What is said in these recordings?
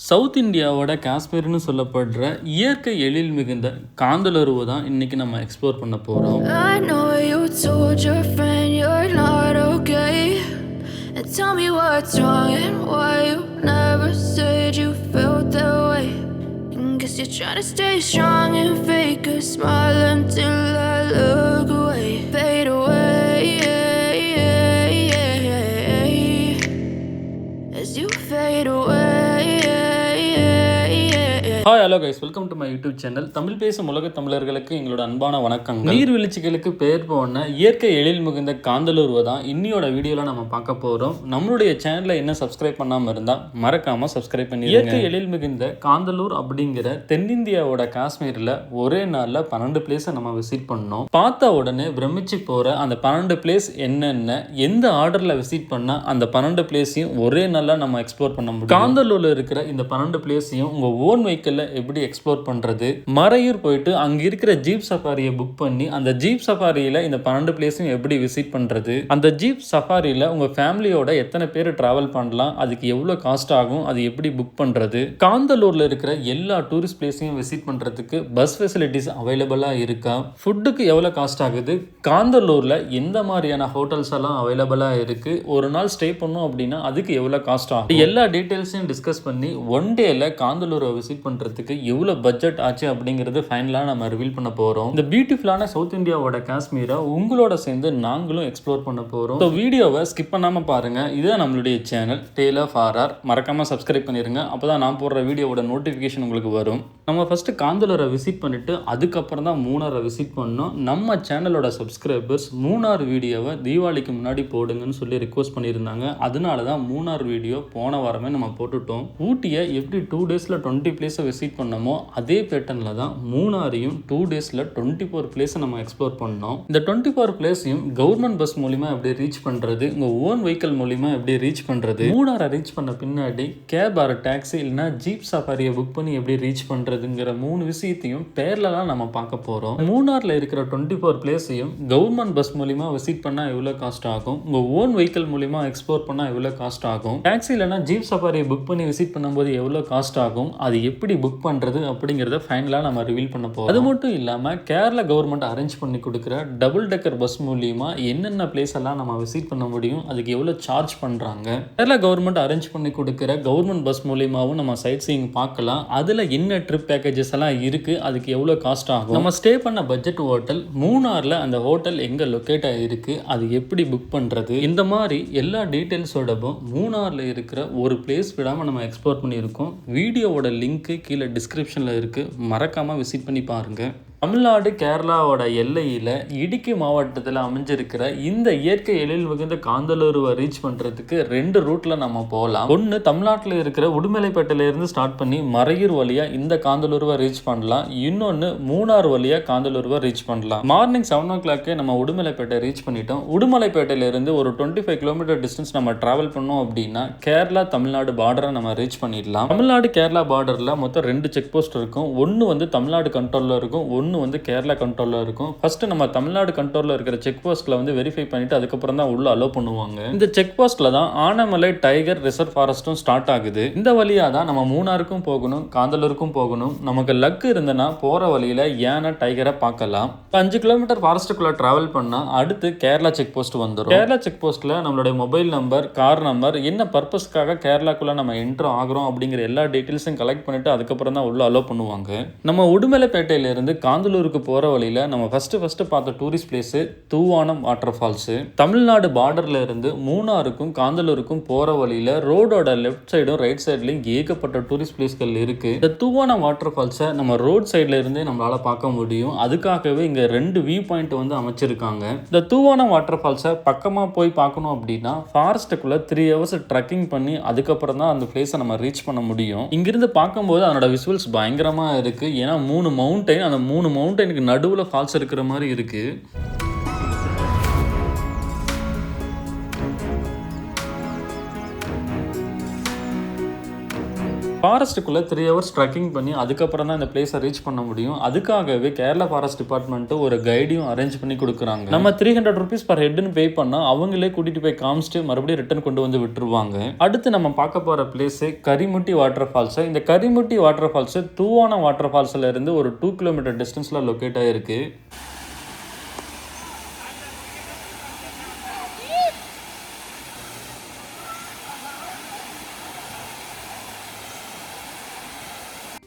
South இந்தியாவோட காஷ்மீர்னு சொல்லப்படுற இயற்கை எழில் மிகுந்த காந்தலருவை தான் இன்னைக்கு நம்ம எக்ஸ்ப்ளோர் பண்ண போகிறோம். I know you told your friend you're not okay, and tell me what's wrong and why you never said you felt that way. Guess you're trying to stay strong and fake a smile until I look away, fade away, as you fade away. Hi hello guys, welcome to my YouTube channel. Tamil பேசும் உலக தமிழர்களுக்கு எங்களோட அன்பான வணக்கங்கள். நீர்வீழ்ச்சிகளுக்கு பெயர் போன இயற்கை எழில் மிகுந்த காந்தலூர்வை தான் இன்னியோட வீடியோவில் நம்ம பார்க்க போகிறோம். நம்மளுடைய சேனலில் என்ன சப்ஸ்கிரைப் பண்ணாமல் இருந்தால் மறக்காமல் சப்ஸ்கிரைப் பண்ணி. இயற்கை எழில் மிகுந்த காந்தலூர் அப்படிங்கிற தென்னிந்தியாவோட காஷ்மீரில் ஒரே நாளில் 12 பிளேஸை நம்ம விசிட் பண்ணோம். பார்த்த உடனே பிரமிச்சு போகிற அந்த 12 பிளேஸ் என்னென்ன, எந்த ஆர்டரில் விசிட் பண்ணால் அந்த 12 பிளேஸையும் ஒரே நாளில் நம்ம எக்ஸ்ப்ளோர் பண்ண முடியும். காந்தலூரில் இருக்கிற இந்த 12 பிளேஸையும் உங்கள் ஓன் வெஹிக்கிள் எப்படி எக்ஸ்ப்ளோர் பண்றது, மறையூர் போயிட்டு அங்க இருக்கிற ஜீப் சஃபாரியை புக் பண்ணி அந்த ஜீப் சஃபாரியில இந்த 12 பிளேஸும் எப்படி விசிட் பண்றது, அந்த ஜீப் சஃபாரியில உங்க ஃபேமிலியோட எத்தனை பேர் டிராவல் பண்ணலாம், அதுக்கு எவ்வளவு காஸ்ட் ஆகும், அது எப்படி புக் பண்றது, காந்தலூர்ல இருக்கிற எல்லா டூரிஸ்ட் பிளேஸையும் விசிட் பண்றதுக்கு பஸ் ஃபெசிலிட்டிஸ் அவைலபிளா இருக்கா, ஃபுட்டுக்கு எவ்வளவு காஸ்ட் ஆகுது, காந்தலூர்ல எந்த மாதிரியான ஹோட்டல்ஸ் எல்லாம் அவைலபிளா இருக்கு, ஒரு நாள் ஸ்டே பண்ணோம் அப்படின்னா அதுக்கு எவ்வளவு காஸ்ட் ஆகும், எல்லா டீடைல்ஸையும் டிஸ்கஸ் பண்ணி ஒன் டேல காந்தலூரை விசிட் பண்றதுக்கு எவ்வளவு பட்ஜெட் ஆச்சு அப்படிங்கிறது ஃபைனலா நம்ம ரிவீல் பண்ண போறோம். இந்த பியூட்டிஃபுல்லான சவுத் இந்தியாவோட காஷ்மீரை உங்களோட சேர்ந்து நாங்களும் எக்ஸ்ப்ளோர் பண்ண போறோம். ஸோ வீடியோவை ஸ்கிப் பண்ணாம பாருங்க. இதுதான் நம்மளுடைய சேனல் டேல் ஆஃப் ஆர்ஆர். மறக்காம சப்ஸ்கிரைப் பண்ணிருங்க, அப்பதான் நான் போடுற வீடியோவோட நோட்டிஃபிகேஷன் உங்களுக்கு வரும். நம்ம ஃபர்ஸ்ட் காந்தலூரை விசிட் பண்ணிட்டு அதுக்கப்புறம் தான் மூணாரை விசிட் பண்ணோம். நம்ம சேனலோட சப்ஸ்கிரைபர்ஸ் மூணார் வீடியோவை தீபாவளிக்கு முன்னாடி போடுங்கன்னு சொல்லி ரிக்வஸ்ட் பண்ணியிருந்தாங்க. அதனால தான் மூணார் வீடியோ போன வாரமே நம்ம போட்டுட்டோம். ஊட்டியை எப்படி 2 டேஸ்ல 20 பிளேஸை விசிட் பண்ணோமோ அதே பேட்டர்ல தான் மூணாரையும் 2 டேஸ்ல 24 பிளேஸை நம்ம எக்ஸ்ப்ளோர் பண்ணோம். இந்த 24 பிளேஸையும் கவர்மெண்ட் பஸ் மூலியமா எப்படி ரீச் பண்றது, உங்க ஓன் வெஹிக்கிள் மூலியமா எப்படி ரீச் பண்றது, மூணாரை ரீச் பண்ண பின்னாடி கேப் ஆர் டாக்ஸி இல்லைன்னா ஜீப் சஃபாரியை புக் பண்ணி எப்படி ரீச் பண்றதுங்கிற 3 விஷயத்தையும் பேர்லாம் நம்ம பார்க்க போறோம். மூணார்ல இருக்கிற 24 பிளேஸையும் கவர்மெண்ட் பஸ் மூலியமா விசிட் பண்ணா எவ்வளவு காஸ்ட் ஆகும், உங்க ஓன் வெஹிக்கிள் மூலியமா எக்ஸ்ப்ளோர் பண்ணா எவ்வளவு காஸ்ட் ஆகும், டாக்ஸி இல்லைன்னா ஜீப் சஃபாரியை புக் பண்ணி விசிட் பண்ணும்போது எவ்வளவு காஸ்ட் ஆகும், அது எப்படி புக் பண்றது அப்படிங்கறத ஃபைனலா நம்ம ரிவீல் பண்ண போறோம். அது மட்டும் இல்லாம கேரளா கவர்மெண்ட் அரேஞ்ச் பண்ணி கொடுக்கிற டபுள் டெக்கர் பஸ் மூலியமா என்னென்ன பிளேஸ் எல்லாம் நம்ம விசிட் பண்ண முடியும், அதுக்கு எவ்வளவு சார்ஜ் பண்றாங்க, கேரளா கவர்மெண்ட் அரேஞ்ச் பண்ணி கொடுக்கிற கவர்மெண்ட் பஸ் மூலியமாவும் நம்ம சைட் சீயிங் பார்க்கலாம். அதுல என்ன ட்ரிப் பேக்கேஜஸ் எல்லாம் இருக்கு, அதுக்கு எவ்வளவு காஸ்ட் ஆகும், நம்ம ஸ்டே பண்ண பட்ஜெட் ஹோட்டல் மூணார்ல அந்த ஹோட்டல் எங்க லொகேட் ஆயிருக்கு, அது எப்படி புக் பண்றது, இந்த மாதிரி எல்லா டீடைல்ஸோடவும் மூணார்ல இருக்கிற ஒரு பிளேஸ் விடாம நம்ம எக்ஸ்ப்ளோர் பண்ணியிருக்கோம். வீடியோவோட லிங்க் கீழே டிஸ்கிரிப்ஷன்ல இருக்கு, மறக்காம விசிட் பண்ணி பாருங்க. தமிழ்நாடு கேரளாவோட எல்லையில் இடுக்கி மாவட்டத்தில் அமைஞ்சிருக்கிற இந்த இயற்கை எழில் மிகுந்த காந்தலூரை ரீச் பண்ணுறதுக்கு 2 ரூட்ல நம்ம போகலாம். ஒன்று தமிழ்நாட்டில் இருக்கிற உடுமலைப்பேட்டையிலேருந்து ஸ்டார்ட் பண்ணி மறையூர் வழியாக இந்த காந்தலூரை ரீச் பண்ணலாம். இன்னொன்று மூணார் வழியாக காந்தலூரை ரீச் பண்ணலாம். மார்னிங் 7 o'clock நம்ம உடுமலைப்பேட்டை ரீச் பண்ணிட்டோம். உடுமலைப்பேட்டையிலேருந்து ஒரு 25 கிலோமீட்டர் டிஸ்டன்ஸ் நம்ம டிராவல் பண்ணோம் அப்படின்னா கேரளா தமிழ்நாடு பார்டரை நம்ம ரீச் பண்ணிடலாம். தமிழ்நாடு கேரளா பார்டரில் மொத்தம் 2 செக் போஸ்ட் இருக்கும். ஒன்று வந்து தமிழ்நாடு கண்ட்ரோலில் இருக்கும், ஒன்று வந்து கேரளா கண்ட்ரோல்ல இருக்கும். ஃபர்ஸ்ட் நம்ம தமிழ்நாடு கண்ட்ரோல்ல இருக்கிற செக் போஸ்ட்ல வந்து வெரிஃபை பண்ணிட்டு அதுக்கப்புறம் தான் உள்ள அலோ பண்ணுவாங்க. இந்த செக் போஸ்ட்ல தான் ஆனமலை டைகர் ரிசர்வ் ஃபாரஸ்டும் ஸ்டார்ட் ஆகுது. இந்த வழியா தான் நம்ம மூணாருக்கும் போகணும், காந்தலூருக்கும் போகணும். நமக்கு லக் இருந்தனா போற வழியில யானை டைகரை பார்க்கலாம். 5 கிலோமீட்டர் ஃபாரஸ்ட்டுக்குள்ள டிராவல் பண்ணா அடுத்து கேரளா செக் போஸ்ட் வந்துடும். கேரளா செக் போஸ்ட்ல நம்மளுடைய மொபைல் நம்பர், கார் நம்பர், என்ன பர்பஸ்க்காக கேரளாக்குள்ள நம்ம என்ட்ரு ஆகிறோம் அப்படிங்கிற எல்லா டீட்டெயில்ஸும் கலெக்ட் பண்ணிட்டு அதுக்கப்புறம் தான் உள்ள அலோ பண்ணுவாங்க. நம்ம உடுமலைப்பேட்டையில இருந்து காந்தலூருக்கு போற வழியில நம்ம ஃபர்ஸ்ட் பார்த்த tourist place Thoovanam water falls. Tamil Nadu பார்டர்ல இருந்து மூணாருக்கும் காந்தலூருக்கும் போற வழியில ரோடோட லெஃப்ட் சைடும் ரைட் சைட்லயும் ஏகப்பட்ட டூரிஸ்ட் பிளேஸ்கள் இருக்கு. இந்த தூவானம் வாட்டர் ஃபால்ஸை நம்ம ரோட் சைட்ல இருந்தே நம்மளால பார்க்க முடியும். அதுக்காகவே இங்க 2 வியூ பாயிண்ட் வந்து அமைச்சிருக்காங்க. இந்த தூவானம் வாட்டர் ஃபால்ஸை பக்கமா போய் பார்க்கணும் அப்படின்னா ஃபாரஸ்ட்டுக்குள்ள 3 hours ட்ரக்கிங் பண்ணி அதுக்கப்புறம் தான் அந்த பிளேஸை நம்ம ரீச் பண்ண முடியும். இங்கிருந்து பார்க்கும்போது அதனோட விசுவல்ஸ் பயங்கரமா இருக்கு. ஏன்னா 3 மவுண்டைன், அந்த 3 மவுண்டனுக்கு நடுவில் ஃபால்ஸ் இருக்கிற மாதிரி இருக்கு. ஃபாரஸ்ட்டுக்குள்ளே 3 hours ட்ரெக்கிங் பண்ணி அதுக்கப்புறம் தான் இந்த பிளேஸை ரீச் பண்ண முடியும். அதுக்காகவே கேரளா ஃபாரஸ்ட் டிபார்ட்மெண்ட்டு ஒரு கைடையும் அரேஞ்ச் பண்ணி கொடுக்குறாங்க. நம்ம 300 rupees per headன்னு பே பண்ணால் அவங்களே கூட்டிகிட்டு போய் காமிச்சிட்டு மறுபடியும் ரிட்டர்ன் கொண்டு வந்து விட்டுருவாங்க. அடுத்து நம்ம பார்க்க போகிற பிளேஸு கரிமுட்டி வாட்டர் ஃபால்ஸு. இந்த கரிமுட்டி வாட்டர் ஃபால்ஸு தூவான வாட்டர் ஃபால்ஸில் இருந்து ஒரு 2 kilometer டிஸ்டன்ஸில் லொக்கேட் ஆகிருக்கு.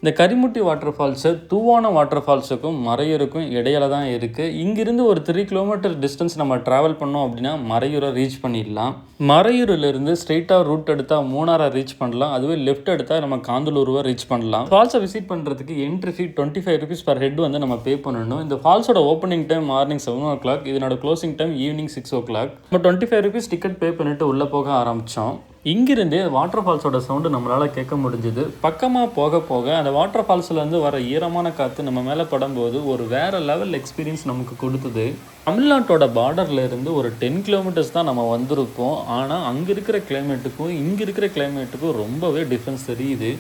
இந்த கரிமுட்டி வாட்டர் ஃபால்ஸு தூவான வாட்டர் ஃபால்ஸுக்கும் மறையூருக்கும் இடையில தான் இருக்குது. இங்கிருந்து ஒரு 3 kilometer டிஸ்டன்ஸ் நம்ம ட்ராவல் பண்ணோம் அப்படின்னா மறையூரை ரீச் பண்ணிடலாம். மறையூரிலிருந்து ஸ்ட்ரெயிட்டாக ரூட் எடுத்தால் மூணாரை ரீச் பண்ணலாம். அதுவே லெஃப்ட் எடுத்தால் நம்ம காந்தலூருவை ரீச் பண்ணலாம். ஃபால்ஸை விசிட் பண்ணுறதுக்கு என்ட்ரி ஃபீ 25 rupees per head வந்து நம்ம பே பண்ணணும். இந்த ஃபால்ஸோட ஓப்பனிங் டைம் மார்னிங் 7 o'clock, இதனோட க்ளோசிங் டைம் ஈவினிங் 6 o'clock. நம்ம 25 rupees டிக்கெட் பே பண்ணிட்டு உள்ளே போக ஆரம்பித்தோம். இங்கிருந்தே வாட்டர் ஃபால்ஸோட சவுண்டு நம்மளால் கேட்க முடிஞ்சுது. பக்கமாக போக போக அந்த வாட்டர் ஃபால்ஸ்லேருந்து வர ஈரமான காற்று நம்ம மேலே படும்போது ஒரு வேறு லெவல் எக்ஸ்பீரியன்ஸ் நமக்கு கொடுத்தது. தமிழ்நாட்டோட பார்டரில் இருந்து ஒரு 10 kilometers தான் நம்ம வந்திருப்போம். ஆனால் அங்கே இருக்கிற கிளைமேட்டுக்கும் இங்கே இருக்கிற கிளைமேட்டுக்கும் ரொம்பவே டிஃப்ரென்ஸ் தெரியுது.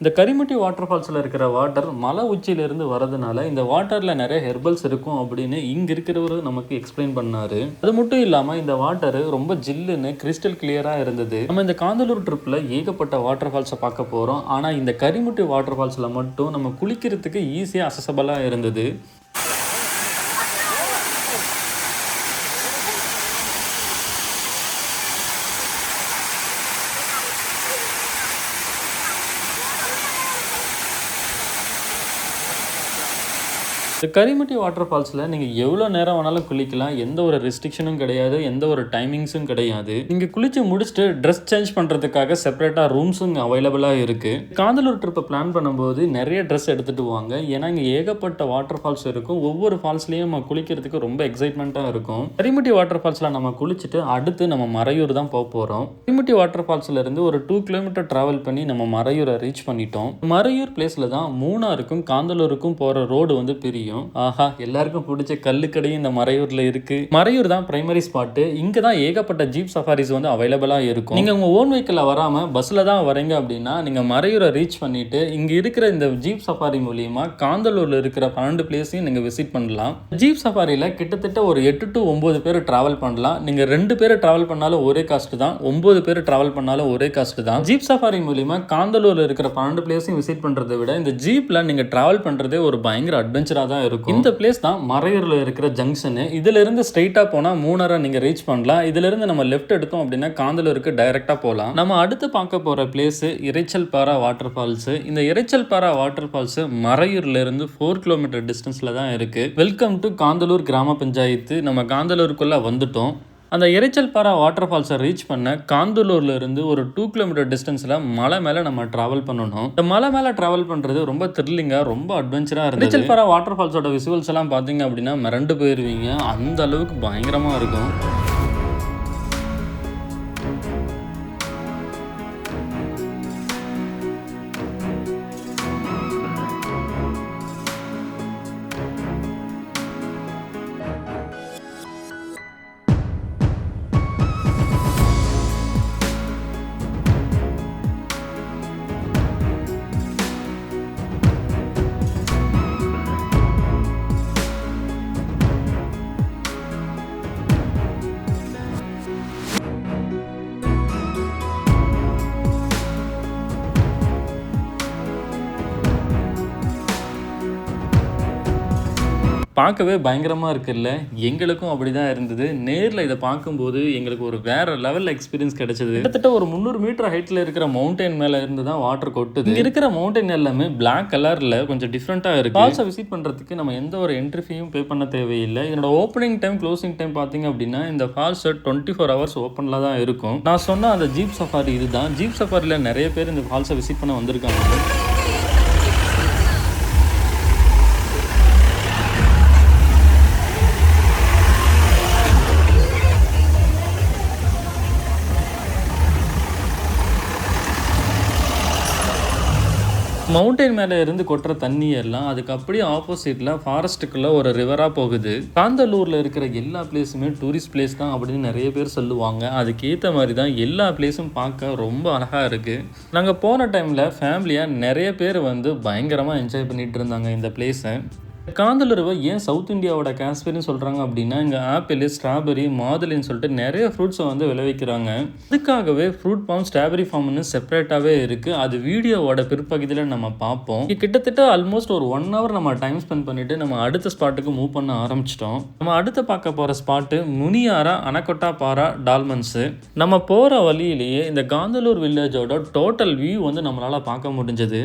இந்த கரிமுட்டி வாட்டர் ஃபால்ஸில் இருக்கிற வாட்டர் மலை உச்சியிலிருந்து வரதுனால இந்த வாட்டரில் நிறைய ஹெர்பல்ஸ் இருக்கும் அப்படின்னு இங்கே இருக்கிறவர் நமக்கு எக்ஸ்பிளைன் பண்ணார். அது மட்டும் இல்லாமல் இந்த வாட்டர் ரொம்ப ஜில்லுன்னு கிறிஸ்டல் கிளியராக இருந்தது. நம்ம இந்த காந்தலூர் ட்ரிப்பில் ஏகப்பட்ட வாட்டர் ஃபால்ஸை பார்க்க போகிறோம். ஆனால் இந்த கரிமுட்டி வாட்டர் ஃபால்ஸில் மட்டும் நம்ம குளிக்கிறதுக்கு ஈஸியாக அசசபிளாக இருந்தது. இந்த கரிமுட்டி வாட்டர் ஃபால்ஸில் நீங்கள் எவ்வளோ நேரம் வேணாலும் குளிக்கலாம். எந்த ஒரு ரெஸ்ட்ரிக்ஷனும் கிடையாது, எந்த ஒரு டைமிங்ஸும் கிடையாது. நீங்கள் குளிச்சு முடிச்சுட்டு ட்ரெஸ் சேஞ்ச் பண்ணுறதுக்காக செப்பரேட்டாக ரூம்ஸும் அவைலபிளாக இருக்குது. காந்தலூர் ட்ரிப்பை பிளான் பண்ணும்போது நிறைய ட்ரெஸ் எடுத்துகிட்டு வாங்க. ஏன்னா இங்கே ஏகப்பட்ட வாட்டர் ஃபால்ஸ் இருக்கும். ஒவ்வொரு ஃபால்ஸ்லேயும் நம்ம குளிக்கிறதுக்கு ரொம்ப எக்ஸைட்மெண்ட்டாக இருக்கும். கரிமுட்டி வாட்டர் ஃபால்ஸில் நம்ம குளிச்சுட்டு அடுத்து நம்ம மறையூர் தான் போக போகிறோம். கரிமுட்டி வாட்டர் ஃபால்ஸில் இருந்து ஒரு 2 kilometer ட்ராவல் பண்ணி நம்ம மறையூரை ரீச் பண்ணிட்டோம். மறையூர் பிளேஸில் தான் மூணாருக்கும் காந்தலூருக்கும் போகிற ரோடு வந்து பிரியும். ஆஹா, எல்லாருக்கும் பிடிச்ச கல்லுக்கடையும் இந்த மறையூர்ல இருக்கு. மறையூர் தான் பிரைமரி ஸ்பாட்டு. இங்க தான் ஏகப்பட்ட ஜீப் சஃபாரிஸ் வந்து அவைலபிளா இருக்கும். நீங்க உங்க ஓன் வெஹிக்கிள்ல வராம பஸ்ல தான் வரீங்க அப்படின்னா நீங்க மறையூரை ரீச் பண்ணிட்டு இங்க இருக்கிற இந்த ஜீப் சஃபாரி மூலியமா காந்தலூர்ல இருக்கிற 12 பிளேஸையும் நீங்க விசிட் பண்ணலாம். ஜீப் சஃபாரியில கிட்டத்தட்ட ஒரு 8 to 9 பேர் டிராவல் பண்ணலாம். நீங்க 2 பேர் டிராவல் பண்ணாலும் ஒரே காஸ்ட் தான், 9 பேர் டிராவல் பண்ணாலும் ஒரே காஸ்ட் தான். ஜீப் சஃபாரி மூலியமா காந்தலூர்ல இருக்கிற 12 பிளேஸையும் விசிட் பண்றதை விட இந்த ஜீப்ல நீங்க டிராவல் பண்றதே ஒரு பயங்கர அட்வென்ச்சரா தான் இருக்கும். இந்த பிளேஸ் தான் மறையூர்ல இருக்கிற ஜங்ஷனு. இதுல இருந்து ஸ்ட்ரைட்டா போனா மூணாரை நீங்க ரீச் பண்ணலாம். இதுல இருந்து நம்ம லெஃப்ட் எடுத்தோம் அப்படின்னா காந்தலூருக்கு டைரக்டா போகலாம். நம்ம அடுத்து பார்க்க போற பிளேஸ் இரைச்சல்பாரா வாட்டர் ஃபால்ஸ். இந்த இரைச்சல்பாரா வாட்டர் ஃபால்ஸ் மறையூர்ல இருந்து 4 kilometer டிஸ்டன்ஸ்ல தான் இருக்கு. வெல்கம் டு காந்தலூர் கிராம பஞ்சாயத்து. நம்ம காந்தலூருக்குள்ள வந்துட்டோம். அந்த இரைச்சல்பாரா வாட்டர் ஃபால்ஸை ரீச் பண்ண காந்தலூர்ல இருந்து ஒரு 2 kilometer டிஸ்டன்ஸில் மலை மேலே நம்ம ட்ராவல் பண்ணணும். இந்த மலை மேலே ட்ராவல் பண்ணுறது ரொம்ப த்ரில்லிங்காக, ரொம்ப அட்வென்ச்சராக இருந்தது. இரைச்சல்பாரா வாட்டர் ஃபால்ஸோட விசுவல்ஸ் எல்லாம் பார்த்தீங்க அப்படின்னா மிரண்டு போயிடுவீங்க. அந்த அளவுக்கு பயங்கரமாக இருக்கும். பார்க்கவே பயங்கரமாக இருக்குல்ல. எங்களுக்கும் அப்படி தான் இருந்தது. நேரில் இதை பார்க்கும்போது எங்களுக்கு ஒரு வேறு லெவலில் எக்ஸ்பீரியன்ஸ் கிடைச்சது. கிட்டத்தட்ட ஒரு 300 மீட்டர் ஹைட்டில் இருக்கிற மவுண்டைன் மேலே இருந்து தான் வாட்டர் கொட்டுது. இங்கே இருக்கிற மவுண்டைன் எல்லாமே பிளாக் கலரில் கொஞ்சம் டிஃப்ரெண்ட்டாக இருக்குது. ஃபால்ஸை விசிட் பண்ணுறதுக்கு நம்ம எந்த ஒரு என்ட்ரி ஃபீயும் பே பண்ண தேவையில்லை. என்னோட ஓப்பனிங் டைம் க்ளோசிங் டைம் பார்த்தீங்க அப்படின்னா இந்த ஃபால்ஸ் 24 hours ஓப்பனில் தான் இருக்கும். நான் சொன்ன அந்த ஜீப் சஃபாரி இதுதான். ஜீப் சஃபாரியில் நிறைய பேர் இந்த ஃபால்ஸை விசிட் பண்ண வந்திருக்காங்க. மவுண்டைன் மேலே இருந்து கொட்டுற தண்ணி எல்லாம் அதுக்கு அப்படியே ஆப்போசிட்டில் ஃபாரஸ்ட்டுக்குள்ளே ஒரு ரிவராக போகுது. காந்தலூரில் இருக்கிற எல்லா பிளேஸுமே டூரிஸ்ட் பிளேஸ் தான் அப்படின்னு நிறைய பேர் சொல்லுவாங்க. அதுக்கேற்ற மாதிரி தான் எல்லா பிளேஸும் பார்க்க ரொம்ப அழகாக இருக்குது. நாங்கள் போன டைமில் ஃபேமிலியாக நிறைய பேர் வந்து பயங்கரமாக என்ஜாய் பண்ணிகிட்டு இருந்தாங்க இந்த பிளேஸை. காந்தலூரை ஏன் சவுத் இந்தியாவோட காஷ்மீர்னு சொல்கிறாங்க அப்படின்னா, இங்கே ஆப்பிள், ஸ்ட்ராபெரி, மாதுளைன்னு சொல்லிட்டு நிறைய ஃப்ரூட்ஸை வந்து விளைவிக்கிறாங்க. அதுக்காகவே ஃப்ரூட் ஃபார்ம், ஸ்ட்ராபெரி ஃபார்ம்னு செப்பரேட்டாகவே இருக்குது. அது வீடியோவோட பிற்பகுதியில் நம்ம பார்ப்போம். கிட்டத்தட்ட ஆல்மோஸ்ட் ஒரு 1 hour நம்ம டைம் ஸ்பெண்ட் பண்ணிவிட்டு நம்ம அடுத்த ஸ்பாட்டுக்கு மூவ் பண்ண ஆரம்பிச்சிட்டோம். நம்ம அடுத்து பார்க்க போகிற ஸ்பாட்டு முனியாரா அனகொட்டா பாரா டால்மன்ஸு. நம்ம போகிற வழியிலேயே இந்த காந்தலூர் வில்லேஜோட டோட்டல் வியூ வந்து நம்மளால் பார்க்க முடிஞ்சது.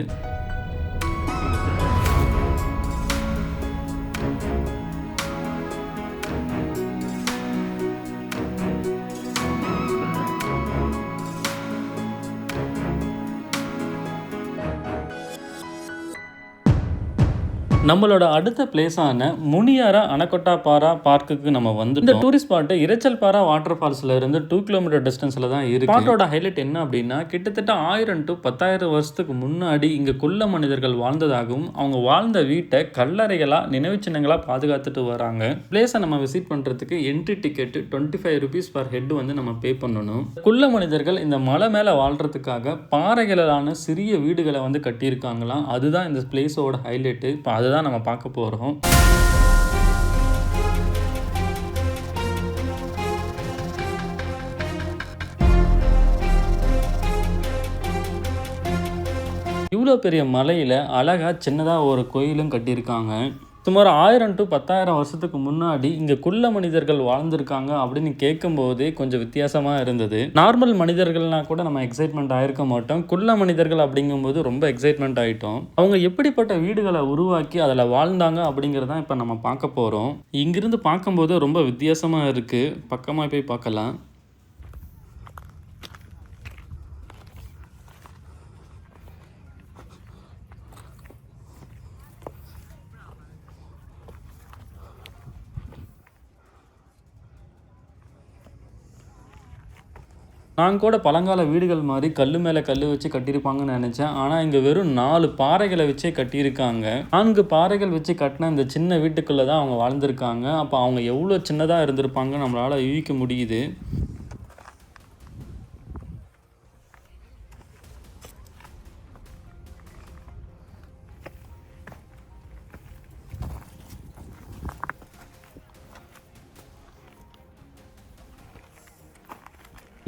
நம்மளோட அடுத்த பிளேஸான முனியாரா அனகொட்டா பாரா பார்க்குக்கு நம்ம வந்து இந்த டூரிஸ்ட் ஸ்பாட்டு இரைச்சல் பாரா வாட்டர் ஃபால்ஸ்ல இருந்து 2 கிலோமீட்டர் டிஸ்டன்ஸ்ல தான் இருக்கு. ஸ்பாட்டோட ஹைலைட் என்ன அப்படின்னா, கிட்டத்தட்ட 1000 to 10,000 வருஷத்துக்கு முன்னாடி இங்க குள்ள மனிதர்கள் வாழ்ந்ததாகவும் அவங்க வாழ்ந்த வீட்டை கல்லறைகளா நினைவு சின்னங்களா பாதுகாத்துட்டு வராங்க. பிளேஸை நம்ம விசிட் பண்றதுக்கு entry ticket 25 rupees per head வந்து நம்ம பே பண்ணணும். குள்ள மனிதர்கள் இந்த மலை மேல வாழ்றதுக்காக பாறைகளான சிறிய வீடுகளை வந்து கட்டியிருக்காங்களாம். அதுதான் இந்த பிளேஸோட ஹைலைட். இப்போ அதுதான் நம்ம பார்க்க போறோம். இவ்வளோ பெரிய மலையில அழகா சின்னதா ஒரு கோயிலும் கட்டியிருக்காங்க. சுமார் 1000 to 10,000 வருஷத்துக்கு முன்னாடி இங்கே குள்ள மனிதர்கள் வாழ்ந்திருக்காங்க அப்படின்னு கேட்கும்போதே கொஞ்சம் வித்தியாசமாக இருந்தது. நார்மல் மனிதர்கள்னா கூட நம்ம எக்ஸைட்மெண்ட் ஆகிருக்க மாட்டோம். குள்ள மனிதர்கள் அப்படிங்கும்போது ரொம்ப எக்ஸைட்மெண்ட் ஆகிட்டோம். அவங்க எப்படிப்பட்ட வீடுகளை உருவாக்கி அதில் வாழ்ந்தாங்க அப்படிங்கிறதான் இப்போ நம்ம பார்க்க போகிறோம். இங்கிருந்து பார்க்கும்போது ரொம்ப வித்தியாசமாக இருக்குது. பக்கமாக போய் பார்க்கலாம். நான் கூட பழங்கால வீடுகள் மாதிரி கல் மேலே கல் வச்சு கட்டியிருப்பாங்கன்னு நினச்சேன். ஆனால் இங்கே வெறும் 4 பாறைகளை வச்சே கட்டியிருக்காங்க. 4 பாறைகள் வச்சு கட்டின இந்த சின்ன வீட்டுக்குள்ளே தான் அவங்க வாழ்ந்திருக்காங்க. அப்போ அவங்க எவ்வளோ சின்னதாக இருந்திருப்பாங்க நம்மளால் யூகிக்க முடியுது.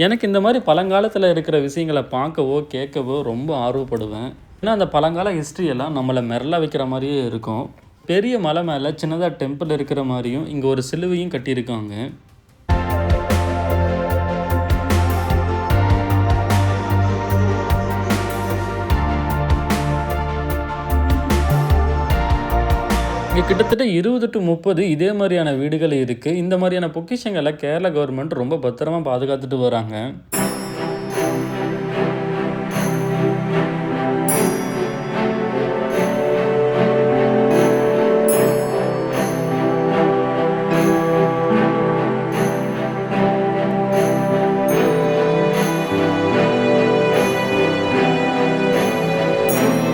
எனக்கு இந்த மாதிரி பழங்காலத்தில் இருக்கிற விஷயங்களை பார்க்கவோ கேட்கவோ ரொம்ப ஆர்வப்படுவேன். ஏன்னா அந்த பழங்கால ஹிஸ்ட்ரியெல்லாம் நம்மளை மிரள வைக்கிற மாதிரியே இருக்கும். பெரிய மலை மேலே சின்னதாக டெம்பிள் இருக்கிற மாதிரியும் இங்கே ஒரு சிலுவையும் கட்டியிருக்காங்க. இங்கே கிட்டத்தட்ட 20 to 30 இதே மாதிரியான வீடுகள் இருக்குது. இந்த மாதிரியான பொக்கிஷங்களை கேரளா கவர்மெண்ட் ரொம்ப பத்திரமா பாதுகாத்துட்டு வராங்க.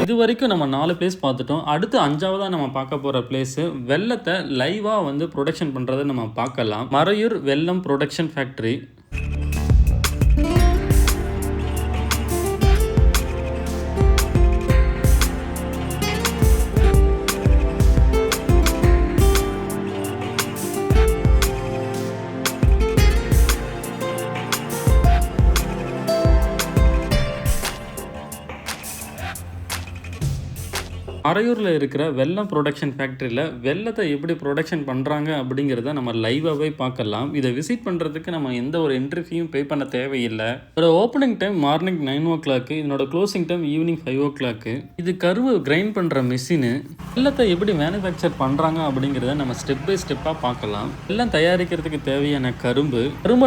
இது வரைக்கும் நம்ம 4 பிளேஸ் பார்த்துட்டோம். அடுத்து 5ஆவதாக நம்ம பார்க்க போகிற பிளேஸு வெள்ளத்தை லைவாக வந்து ப்ரொடக்ஷன் பண்ணுறதை நம்ம பார்க்கலாம். மறையூர் வெள்ளம் ப்ரொடக்ஷன் ஃபேக்ட்ரி. மறையூரில் இருக்கிற வெள்ளம் ப்ரொடக்ஷன் ஃபேக்ட்ரியில் வெள்ளத்தை எப்படி ப்ரொடக்ஷன் பண்ணுறாங்க அப்படிங்கிறத நம்ம லைவாகவே பார்க்கலாம். இதை விசிட் பண்ணுறதுக்கு நம்ம எந்த ஒரு என்ட்ரி ஃபீயும் பே பண்ண தேவையில்லை. இதோட ஓப்பனிங் டைம் மார்னிங் 9 o'clock, இதனோட க்ளோசிங் டைம் ஈவினிங் 5 o'clock. இது கருவு கிரைண்ட் பண்ணுற மிஷினு. வெள்ளத்தை எப்படி மேனுஃபேக்சர் பண்ணுறாங்க அப்படிங்கிறத நம்ம ஸ்டெப் பை ஸ்டெப்பாக பார்க்கலாம். வெள்ளம் தயாரிக்கிறதுக்கு தேவையான கரும்பு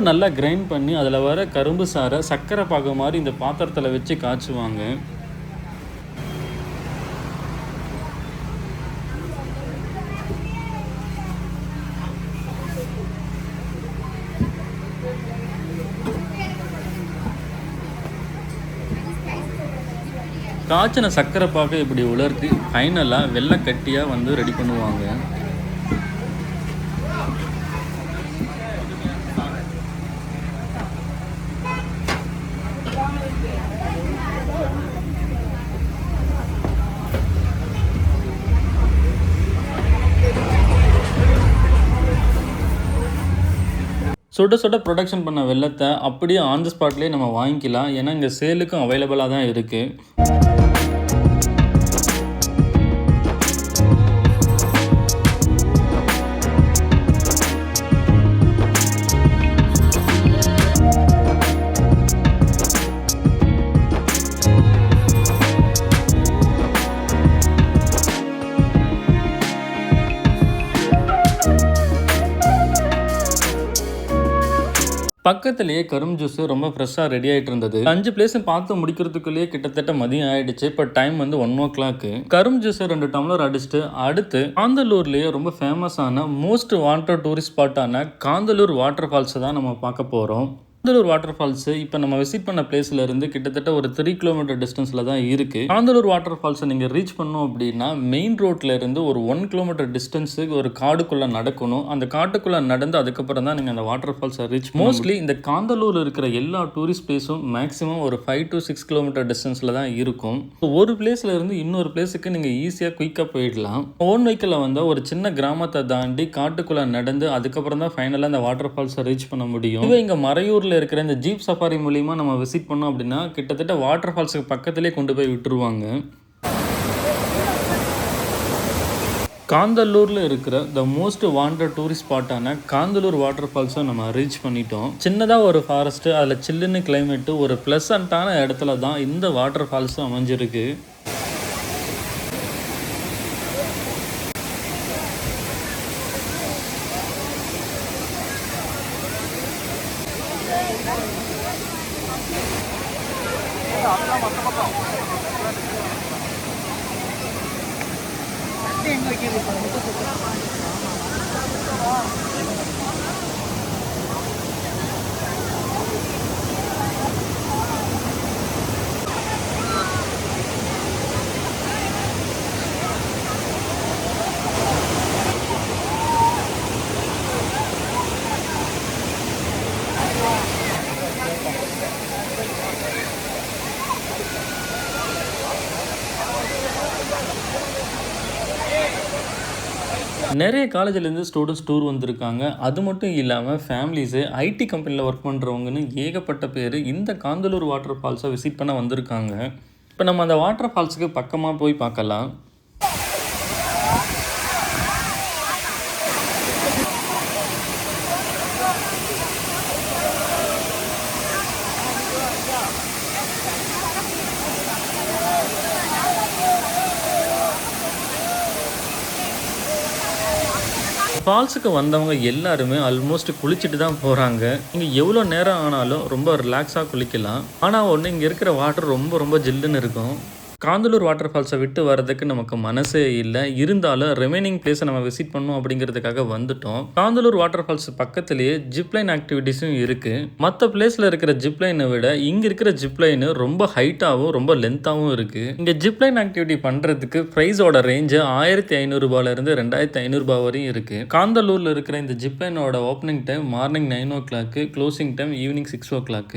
நல்லா கிரைண்ட் பண்ணி அதில் வர கரும்பு சாரை சர்க்கரை பாகு மாதிரி இந்த பாத்திரத்தில் வச்சு காய்ச்சுவாங்க. காய்ச்சின சர்க்கரை பாக்க இப்படி உலர்த்தி ஃபைனலாக வெள்ளை கட்டியாக வந்து ரெடி பண்ணுவாங்க. சுட சுட ப்ரொடக்ஷன் பண்ண வெள்ளத்தை அப்படியே ஆன் த ஸ்பாட்லேயே நம்ம வாங்கிக்கலாம். ஏன்னா இங்கே சேலுக்கும் அவைலபிளாக தான் இருக்குது. பக்கத்துலேயே கரும் ஜூஸ் ரொம்ப ஃப்ரெஷ்ஷாக ரெடி ஆகிட்டு இருந்தது. 5 பிளேஸ் பார்த்து முடிக்கிறதுக்குள்ளேயே கிட்டத்தட்ட மதியம் ஆயிடுச்சு. இப்போ டைம் வந்து 1 o'clock. கரும் ஜூஸ் 2 டம்ளர் அடிச்சுட்டு அடுத்து காந்தலூர்லேயே ரொம்ப ஃபேமஸான மோஸ்ட் வாண்டட் டூரிஸ்ட் ஸ்பாட்டான காந்தலூர் வாட்டர் ஃபால்ஸ் தான் நம்ம பார்க்க போகிறோம். காந்தலூர் வாட்டர் ஃபால்ஸ் இப்போ நம்ம விசிட் பண்ண பிளேஸ்ல இருந்து கிட்டத்தட்ட ஒரு 3 கிலோமீட்டர் டிஸ்டன்ஸ்ல தான் இருக்கு. காந்தலூர் வாட்டர் ஃபால்ஸை நீங்க ரீச் பண்ணோம் அப்படின்னா மெயின் ரோட்ல இருந்து ஒரு 1 கிலோமீட்டர் டிஸ்டன்ஸுக்கு ஒரு காடுக்குள்ள நடக்கணும். அந்த காட்டுக்குள்ள நடந்து அதுக்கப்புறம் தான் நீங்க அந்த வாட்டர் ஃபால்ஸை ரீச். மோஸ்ட்லி இந்த காந்தலூர் இருக்கிற எல்லா டூரிஸ்ட் பிளேஸும் மேக்ஸிமம் ஒரு 5 to 6 கிலோமீட்டர் டிஸ்டன்ஸ்ல தான் இருக்கும். ஒரு பிளேஸ்ல இருந்து இன்னொரு பிளேஸுக்கு நீங்க ஈஸியா குயிக்கா போயிடலாம். ஓன் வெஹிக்கிள் வந்து ஒரு சின்ன கிராமத்தை தாண்டி காட்டுக்குள்ள நடந்து அதுக்கப்புறம் தான் ஃபைனலா அந்த வாட்டர் ஃபால்ஸை ரீச் பண்ண முடியும். இதுவே இங்க மறையூர் இருக்கிற இந்த ஜீப் சஃபாரி மூலியமா நம்ம விசிட் பண்ணோம் அப்படின்னா கிட்டத்தட்ட வாட்டர் ஃபால்ஸுக்கு பக்கத்திலே கொண்டு போய் விட்டுருவாங்க. காந்தலூரில் இருக்கிற த மோஸ்ட் வாண்டட் டூரிஸ்ட் ஸ்பாட்டான காந்தலூர் வாட்டர் ஃபால்ஸை நம்ம ரீச் பண்ணிட்டோம். சின்னதாக ஒரு ஃபாரஸ்ட்டு, அதில் சில்லுன்னு கிளைமேட்டு, ஒரு ப்ளசண்ட்டான இடத்துல தான் இந்த வாட்டர் ஃபால்ஸும் அமைஞ்சிருக்கு. நிறைய காலேஜிலேருந்து ஸ்டூடெண்ட்ஸ் டூர் வந்திருக்காங்க. அது மட்டும் இல்லாமல் ஃபேமிலிஸு, ஐடி கம்பெனியில் ஒர்க் பண்ணுறவங்கன்னு ஏகப்பட்ட பேர் இந்த காந்தலூர் வாட்டர் ஃபால்ஸை விசிட் பண்ண வந்திருக்காங்க. இப்போ நம்ம அந்த வாட்டர் ஃபால்ஸுக்கு பக்கமாக போய் பார்க்கலாம். ஃபால்ஸுக்கு வந்தவங்க எல்லாருமே ஆல்மோஸ்ட் குளிச்சுட்டு தான் போகிறாங்க. இங்கே எவ்வளோ நேரம் ஆனாலும் ரொம்ப ரிலாக்ஸாக குளிக்கலாம். ஆனால் ஒன்று, இங்கே இருக்கிற வாட்டர் ரொம்ப ரொம்ப ஜில்லுன்னு இருக்கும். காந்தலூர் வாட்டர் ஃபால்ஸை விட்டு வர்றதுக்கு நமக்கு மனசே இல்லை. இருந்தாலும் ரிமைனிங் பிளேஸை நம்ம விசிட் பண்ணோம் அப்படிங்கிறதுக்காக வந்துட்டோம். காந்தலூர் வாட்டர் ஃபால்ஸ் பக்கத்துலேயே ஜிப்லைன் ஆக்டிவிட்டீஸும் இருக்குது. மற்ற பிளேஸில் இருக்கிற ஜிப்லைனை விட இங்கே இருக்கிற ஜிப்லைனு ரொம்ப ஹைட்டாகவும் ரொம்ப லென்த்தாகவும் இருக்குது. இங்கே ஜிப்லைன் ஆக்டிவிட்டி பண்ணுறதுக்கு ப்ரைஸோட ரேஞ்சு 1500 ரூபாயிலிருந்து 2500 ரூபாய் வரையும் இருக்குது. காந்தலூரில் இருக்கிற இந்த ஜிப்லைனோட opening time morning 9 o'clock, closing time evening 6 o'clock.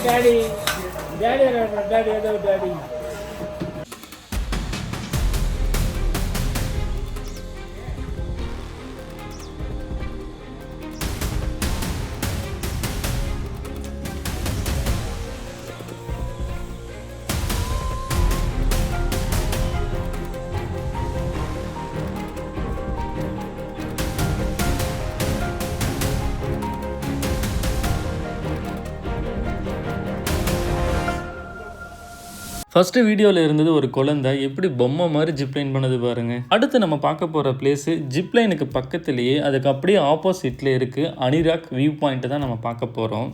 Daddy. First வீடியோவில் இருந்தது ஒரு குழந்தை எப்படி பொம்மை மாதிரி ஜிப்லைன் பண்ணது பாருங்க. அடுத்து நம்ம பார்க்க போகிற பிளேஸு ஜிப்லைனுக்கு பக்கத்துலேயே அதுக்கு அப்படியே ஆப்போசிட்ல இருக்குது அனிராக் வியூ பாயிண்ட் தான் நம்ம பார்க்க போகிறோம்.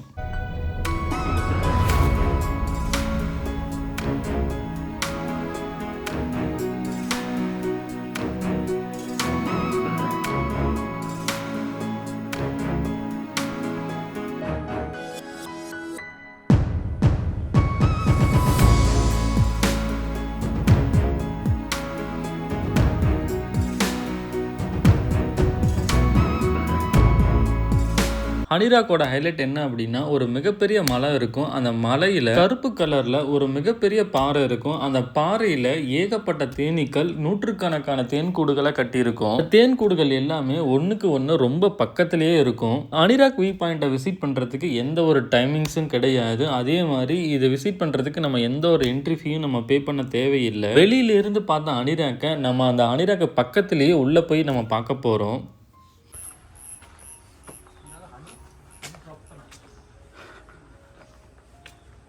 அனிராக்கோட ஹைலைட் என்ன அப்படின்னா ஒரு மிகப்பெரிய மலை இருக்கும். அந்த மலையில் கருப்பு கலரில் ஒரு மிகப்பெரிய பாறை இருக்கும். அந்த பாறையில் ஏகப்பட்ட தேனீக்கள் நூற்றுக்கணக்கான தேன்கூடுகளை கட்டியிருக்கும். தேன்கூடுகள் எல்லாமே ஒன்றுக்கு ஒன்று ரொம்ப பக்கத்திலேயே இருக்கும். அனிராக் வியூ பாயிண்ட்டை விசிட் பண்ணுறதுக்கு எந்த ஒரு டைமிங்ஸும் கிடையாது. அதே மாதிரி இதை விசிட் பண்ணுறதுக்கு நம்ம எந்த ஒரு என்ட்ரி ஃபீயும் நம்ம பே பண்ண தேவையில்லை. வெளியிலிருந்து பார்த்த அனிராக்கை நம்ம அந்த அனிராக்கு பக்கத்திலேயே உள்ளே போய் நம்ம பார்க்க போகிறோம்.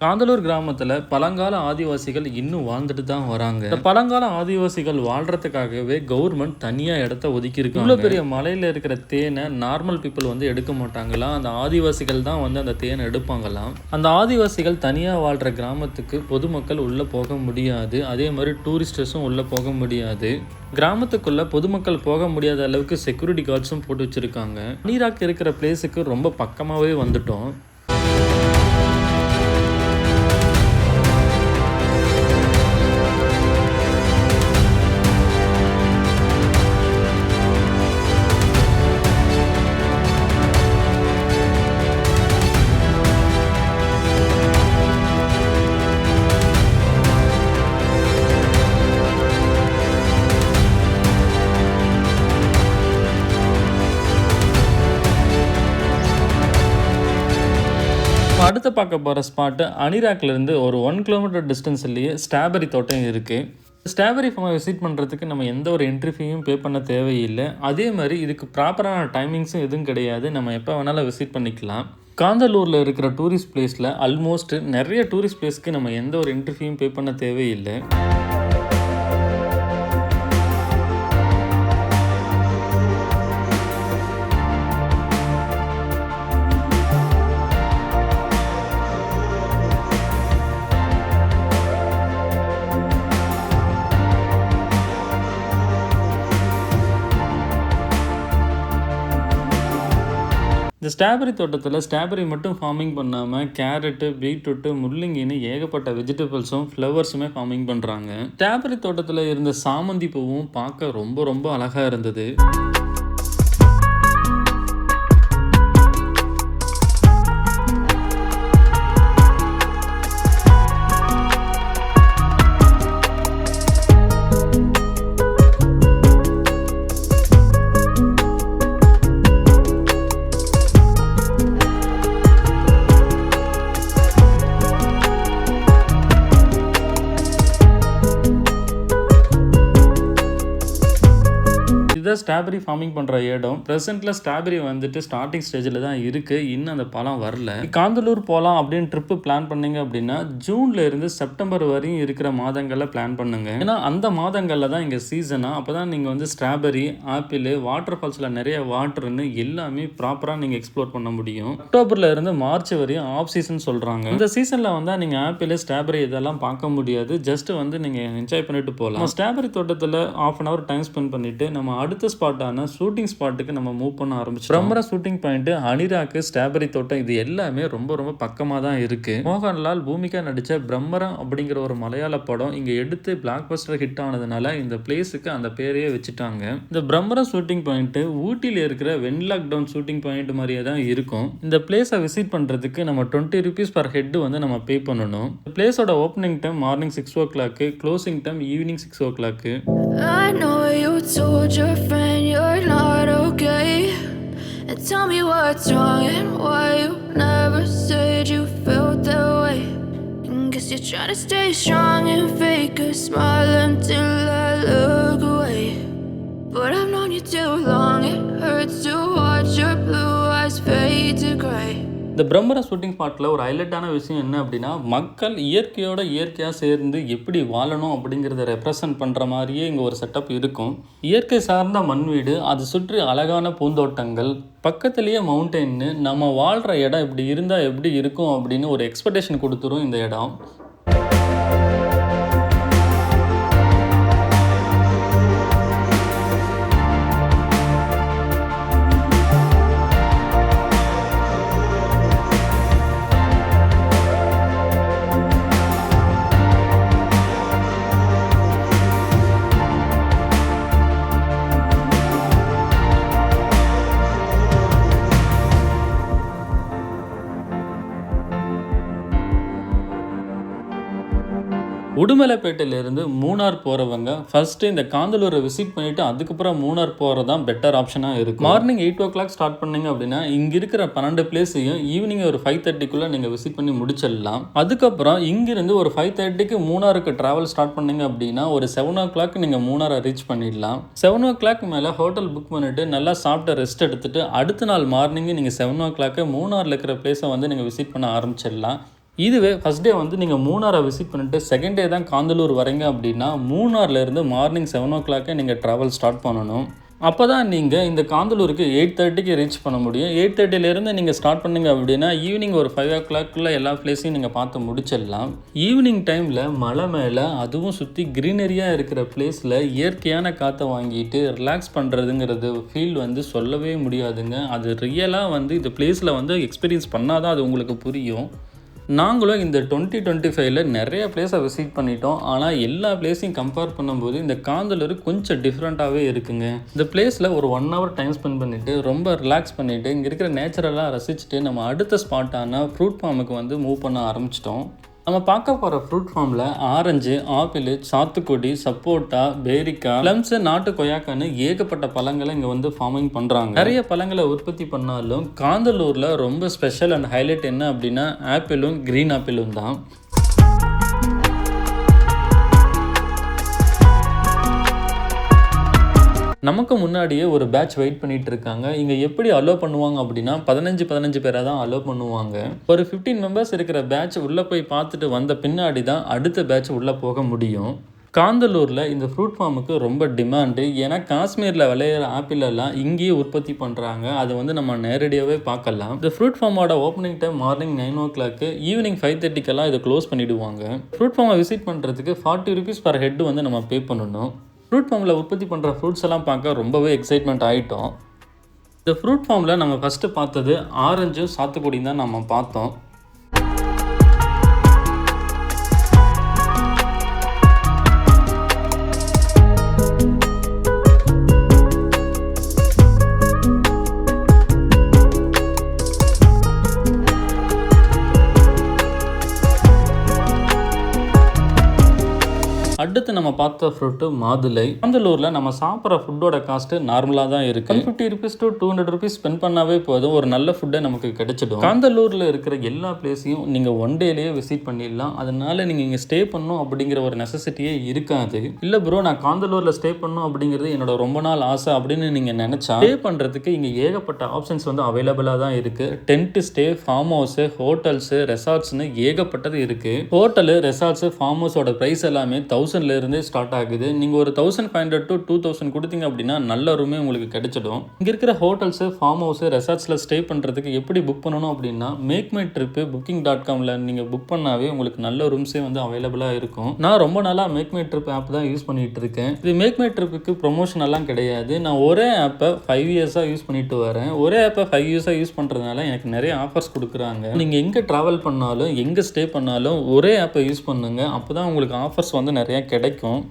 காந்தலூர் கிராமத்தில் பழங்கால ஆதிவாசிகள் இன்னும் வாழ்ந்துட்டு தான் வராங்க. இந்த பழங்கால ஆதிவாசிகள் வாழ்றதுக்காகவே கவர்மெண்ட் தனியாக இடத்த ஒதுக்கியிருக்கு. இவ்வளோ பெரிய மலையில் இருக்கிற தேனை நார்மல் பீப்புள் வந்து எடுக்க மாட்டாங்களாம். அந்த ஆதிவாசிகள் தான் வந்து அந்த தேனை எடுப்பாங்களாம். அந்த ஆதிவாசிகள் தனியாக வாழ்கிற கிராமத்துக்கு பொதுமக்கள் உள்ளே போக முடியாது. அதே மாதிரி டூரிஸ்டர்ஸும் உள்ளே போக முடியாது. கிராமத்துக்குள்ளே பொதுமக்கள் போக முடியாத அளவுக்கு செக்யூரிட்டி கார்ட்ஸும் போட்டு வச்சுருக்காங்க. அனிராக் இருக்கிற பிளேஸுக்கு ரொம்ப பக்கமாகவே வந்துட்டோம். அடுத்து பார்க்க போகிற ஸ்பாட்டு அனிராக்லேருந்து ஒரு 1 கிலோமீட்டர் டிஸ்டன்ஸ்லேயே ஸ்ட்ராபெரி தோட்டம் இருக்குது. ஸ்ட்ராபெரி ஃபார்மை விசிட் பண்ணுறதுக்கு நம்ம எந்த ஒரு என்ட்ரி ஃபீயும் பே பண்ண தேவையில்லை. அதே மாதிரி இதுக்கு ப்ராப்பரான டைமிங்ஸும் எதுவும் கிடையாது. நம்ம எப்போ வேணாலும் விசிட் பண்ணிக்கலாம். காந்தலூரில் இருக்கிற டூரிஸ்ட் பிளேஸில் ஆல்மோஸ்ட் நிறைய டூரிஸ்ட் பிளேஸ்க்கு நம்ம எந்த ஒரு என்ட்ரி ஃபீயும் பே பண்ண தேவையில்லை. இந்த ஸ்ட்ராபெரி தோட்டத்தில் ஸ்ட்ராபெரி மட்டும் ஃபார்மிங் பண்ணாமல் கேரட்டு, பீட்ரூட்டு, முள்ளங்கின்னு ஏகப்பட்ட வெஜிடபிள்ஸும் ஃப்ளவர்ஸுமே ஃபார்மிங் பண்ணுறாங்க. ஸ்ட்ராபெரி தோட்டத்தில் இருந்த சாமந்தி பூவும் பார்க்க ரொம்ப ரொம்ப அழகாக இருந்தது. இதுதான் ஸ்ட்ராபெரி ஃபார்மிங் பண்ணுற இடம். ப்ரெசென்ட்டில் ஸ்ட்ராபெரி வந்துட்டு ஸ்டார்டிங் ஸ்டேஜில் தான் இருக்குது. இன்னும் அந்த பழம் வரல. காந்தலூர் போகலாம் அப்படின்னு ட்ரிப்பு பிளான் பண்ணிங்க அப்படின்னா ஜூனில் இருந்து செப்டம்பர் வரையும் இருக்கிற மாதங்களில் பிளான் பண்ணுங்க. ஏன்னா அந்த மாதங்களில் தான் இங்கே சீசனாக. அப்போ தான் நீங்கள் வந்து ஸ்ட்ராபெரி, ஆப்பிள், வாட்டர் ஃபால்ஸில் நிறைய வாட்டர்னு எல்லாமே ப்ராப்பராக நீங்கள் எக்ஸ்ப்ளோர் பண்ண முடியும். அக்டோபரில் இருந்து மார்ச் வரையும் ஆஃப் சீசன் சொல்கிறாங்க. இந்த சீசனில் வந்தால் நீங்கள் ஆப்பிள், ஸ்ட்ராபெரி இதெல்லாம் பார்க்க முடியாது. ஜஸ்ட் வந்து நீங்கள் என்ஜாய் பண்ணிட்டு போகலாம். ஸ்ட்ராபெரி தோட்டத்தில் ½ hour டைம் ஸ்பெண்ட் பண்ணிவிட்டு நம்ம அடுத்த ஸ்பாட்டான ஷூட்டிங் ஸ்பாட்டுக்கு நம்ம மூவ் பண்ண ஆரம்பிச்சோம். பிரம்மரா ஷூட்டிங் பாயிண்ட், அனிராக், ஸ்ட்ராபெரி தோட்டம் இது எல்லாமே ரொம்ப ரொம்ப பக்கமாக தான் இருக்கு. மோகன்லால், பூமிகா நடித்த பிரம்மரா அப்படிங்கிற ஒரு மலையாள படம் இங்கே எடுத்து பிளாக் பஸ்டர் ஹிட் ஆனதுனால இந்த பிளேஸுக்கு அந்த பேரையே வச்சுட்டாங்க. இந்த பிரம்மரா ஷூட்டிங் பாயிண்ட் ஊட்டியில் இருக்கிற வென்லாக் டவுன் ஷூட்டிங் பாயிண்ட் மாதிரியே தான் இருக்கும். இந்த பிளேஸை விசிட் பண்ணுறதுக்கு நம்ம 20 rupees per head வந்து நம்ம பே பண்ணணும். இந்த பிளேஸோட opening time morning 6 o'clock, closing time evening 6 o'clock. I know you told your friend you're not okay, and tell me what's wrong and why you never said you felt that way. Guess you're trying to stay strong and fake a smile until I look away. But I've known you too long, it hurts to watch your blue eyes fade to gray. இந்த பிரம்மரா shooting ஸ்பாட்டில் ஒரு ஹைலைட்டான விஷயம் என்ன அப்படின்னா, மக்கள் இயற்கையோட இயற்கையாக சேர்ந்து எப்படி வாழணும் அப்படிங்கிறத ரெப்ரசன்ட் பண்ணுற மாதிரியே இங்கே ஒரு செட்டப் இருக்கும். இயற்கை சார்ந்த மண் வீடு, அது சுற்றி அழகான பூந்தோட்டங்கள், பக்கத்துலேயே மவுண்டெயின்னு, நம்ம வாழ்கிற இடம் இப்படி இருந்தால் எப்படி இருக்கும் அப்படின்னு ஒரு எக்ஸ்பெக்டேஷன் கொடுத்துரும் இந்த இடம். உடுமலைப்பேட்டையிலேருந்து மூணார் போகிறவங்க ஃபஸ்ட்டு இந்த காந்தலூரை விசிட் பண்ணிவிட்டு அதுக்கப்புறம் மூணார் போகிறது தான் பெட்டர் ஆப்ஷனாக இருக்கும். மார்னிங் 8 o'clock ஸ்டார்ட் பண்ணிங்க அப்படின்னா இங்கே இருக்கிற 12 பிளேஸையும் ஈவினிங் ஒரு 5:30க்குள்ளே நீங்கள் விசிட் பண்ணி முடிச்சிடலாம். அதுக்கப்புறம் இங்கிருந்து ஒரு 5:30க்கு மூணாருக்கு ட்ராவல் ஸ்டார்ட் பண்ணிங்க அப்படின்னா ஒரு 7 o'clock நீங்கள் மூணாரை ரீச் பண்ணிடலாம். 7 o'clock மேலே ஹோட்டல் புக் பண்ணிவிட்டு நல்லா சாப்பிட்டு ரெஸ்ட் எடுத்துகிட்டு அடுத்த நாள் மார்னிங்கு நீங்கள் 7 o'clock மூணாரில் இருக்கிற பிளேஸை வந்து நீங்கள் விசிட் பண்ண ஆரம்பிச்சிடலாம். இதுவே ஃபஸ்ட் டே வந்து நீங்கள் மூணாரை விசிட் பண்ணிட்டு செகண்ட் டே தான் காந்தலூர் வரீங்க அப்படின்னா மூணார்லேருந்து மார்னிங் 7 o'clock நீங்கள் ட்ராவல் ஸ்டார்ட் பண்ணணும். அப்போ தான் நீங்கள் இந்த காந்தலூருக்கு 8:30க்கு ரீச் பண்ண முடியும். 8:30லேருந்து நீங்கள் ஸ்டார்ட் பண்ணிங்க அப்படின்னா ஈவினிங் ஒரு 5 o'clockக்குள்ளே எல்லா பிளேஸையும் நீங்கள் பார்த்து முடிச்சிடலாம். ஈவினிங் டைமில் மலை மேலே அதுவும் சுற்றி க்ரீனரியாக இருக்கிற பிளேஸில் இயற்கையான காற்றை வாங்கிட்டு ரிலாக்ஸ் பண்ணுறதுங்கிறது ஃபீல் வந்து சொல்லவே முடியாதுங்க. அது ரியலாக வந்து இந்த பிளேஸில் வந்து எக்ஸ்பீரியன்ஸ் பண்ணால் தான் அது உங்களுக்கு புரியும். நாங்களும் இந்த 2025ல் நிறைய பிளேஸை விசிட் பண்ணிட்டோம். ஆனால் எல்லா பிளேஸையும் கம்பேர் பண்ணும்போது இந்த காந்தலூர் கொஞ்சம் டிஃப்ரெண்ட்டாகவே இருக்குங்க. இந்த பிளேஸில் ஒரு 1 hour டைம் ஸ்பெண்ட் பண்ணிவிட்டு ரொம்ப ரிலாக்ஸ் பண்ணிவிட்டு இங்கே இருக்கிற நேச்சுரலாக ரசிச்சுட்டு நம்ம அடுத்த ஸ்பாட்டான ஃப்ரூட் ஃபார்முக்கு வந்து மூவ் பண்ண ஆரம்பிச்சிட்டோம். நம்ம பார்க்க போகிற ஃப்ரூட் ஃபார்மில் ஆரஞ்சு, ஆப்பிள், சாத்துக்குடி, சப்போட்டா, பேரிக்காய், பிளம்ஸ், நாட்டு கொய்யாக்கான்னு ஏகப்பட்ட பழங்களை இங்கே வந்து ஃபார்மிங் பண்ணுறாங்க. நிறைய பழங்களை உற்பத்தி பண்ணாலும் காந்தலூரில் ரொம்ப ஸ்பெஷல் அண்ட் ஹைலைட் என்ன அப்படின்னா ஆப்பிளும் க்ரீன் ஆப்பிளும் தான். நமக்கு முன்னாடியே ஒரு பேட்ச் வெயிட் பண்ணிட்டு இருக்காங்க. இங்கே எப்படி அலோவ் பண்ணுவாங்க அப்படின்னா 15 பேரை தான் அலோவ் பண்ணுவாங்க. ஒரு 15 members இருக்கிற பேட்ச் உள்ளே போய் பார்த்துட்டு வந்த பின்னாடி தான் அடுத்த பேட்ச் உள்ளே போக முடியும். காந்தலூரில் இந்த ஃப்ரூட் ஃபார்முக்கு ரொம்ப டிமாண்டு. ஏன்னா காஷ்மீரில் விளையிற ஆப்பிள் எல்லாம் இங்கேயே உற்பத்தி பண்ணுறாங்க. அதை வந்து நம்ம நேரடியாகவே பார்க்கலாம். இந்த ஃப்ரூட் ஃபார்மோட opening time morning 9 o'clock, evening 5:30க்கெல்லாம் இதை க்ளோஸ் பண்ணிவிடுவாங்க. ஃப்ரூட் ஃபார்மை விசிட் பண்ணுறதுக்கு 40 rupees per head வந்து நம்ம பே பண்ணணும். ஃப்ரூட் ஃபார்மில் உற்பத்தி பண்ணுற ஃப்ரூட்ஸ் எல்லாம் பார்க்க ரொம்பவே எக்ஸைட்மெண்ட் ஆகிட்டோம். இந்த ஃப்ரூட் ஃபார்மில் நம்ம ஃபஸ்ட்டு பார்த்தது ஆரஞ்சும் சாத்துக்குடியும் தான் நம்ம பார்த்தோம். அடுத்து நம்ம பார்த்த ஃப்ரூட்டு மாதுளை. காந்தலூரில் நம்ம சாப்பிட்ற ஃபுட்டோட காஸ்ட்டு நார்மலாக தான் இருக்குது. 150 rupees to 200 rupees ஸ்பெண்ட் பண்ணாவே போதும், ஒரு நல்ல ஃபுட்டை நமக்கு கிடைச்சிடும். காந்தலூரில் இருக்கிற எல்லா பிளேஸையும் நீங்கள் ஒன் டேலேயே விசிட் பண்ணிடலாம். அதனால நீங்கள் இங்கே ஸ்டே பண்ணணும் அப்படிங்கிற ஒரு நெசசிட்டியே இருக்காது. இல்லை ப்ரோ, நான் காந்தலூரில் ஸ்டே பண்ணணும் அப்படிங்கிறது என்னோட ரொம்ப நாள் ஆசை அப்படின்னு நீங்கள் நினச்சா ஸ்டே பண்ணுறதுக்கு இங்கே ஏகப்பட்ட ஆப்ஷன்ஸ் வந்து அவைலபிளாக தான் இருக்குது. Tent stay, farm house, hotels, ரெசார்ட்ஸ்னு ஏகப்பட்டது இருக்குது. ஹோட்டலு, ரெசார்ட்ஸு, ஃபார்ம் ஹவுஸோட ப்ரைஸ் எல்லாமே 1000லேருந்தே ஸ்டார்ட் ஆகுது. நீங்கள் ஒரு 1500 to 2000 கொடுத்தீங்க அப்படின்னா நல்ல ரூமே உங்களுக்கு கிடைச்சிடும். இங்கே இருக்கிற ஹோட்டல்ஸு, ஃபார்ம் ஹவுஸு, ரெசார்ட்ஸில் ஸ்டே பண்ணுறதுக்கு எப்படி புக் பண்ணணும் அப்படின்னா மேக்மைட்ரிப்பு booking.comல நீங்கள் புக் பண்ணாவே உங்களுக்கு நல்ல ரூம்ஸே வந்து அவைலபிளாக இருக்கும். நான் ரொம்ப நாளாக மேக்மைட்ரிப் ஆப் தான் யூஸ் பண்ணிகிட்டு இருக்கேன். இது மேக்மைட்ரிப்புக்கு ப்ரொமோஷன் எல்லாம் கிடையாது. நான் ஒரே ஆப்பை 5 yearsஆக யூஸ் பண்ணிட்டு வரேன். ஒரே ஆப்பை 5 yearsஆக யூஸ் பண்ணுறதுனால எனக்கு நிறைய ஆஃபர்ஸ் கொடுக்குறாங்க. நீங்கள் எங்கே ட்ராவல் பண்ணாலும் எங்கே ஸ்டே பண்ணாலும் ஒரே ஆப்பை யூஸ் பண்ணுங்கள். அப்போ தான் உங்களுக்கு ஆஃபர்ஸ் வந்து நிறைய கிடைக்கும்.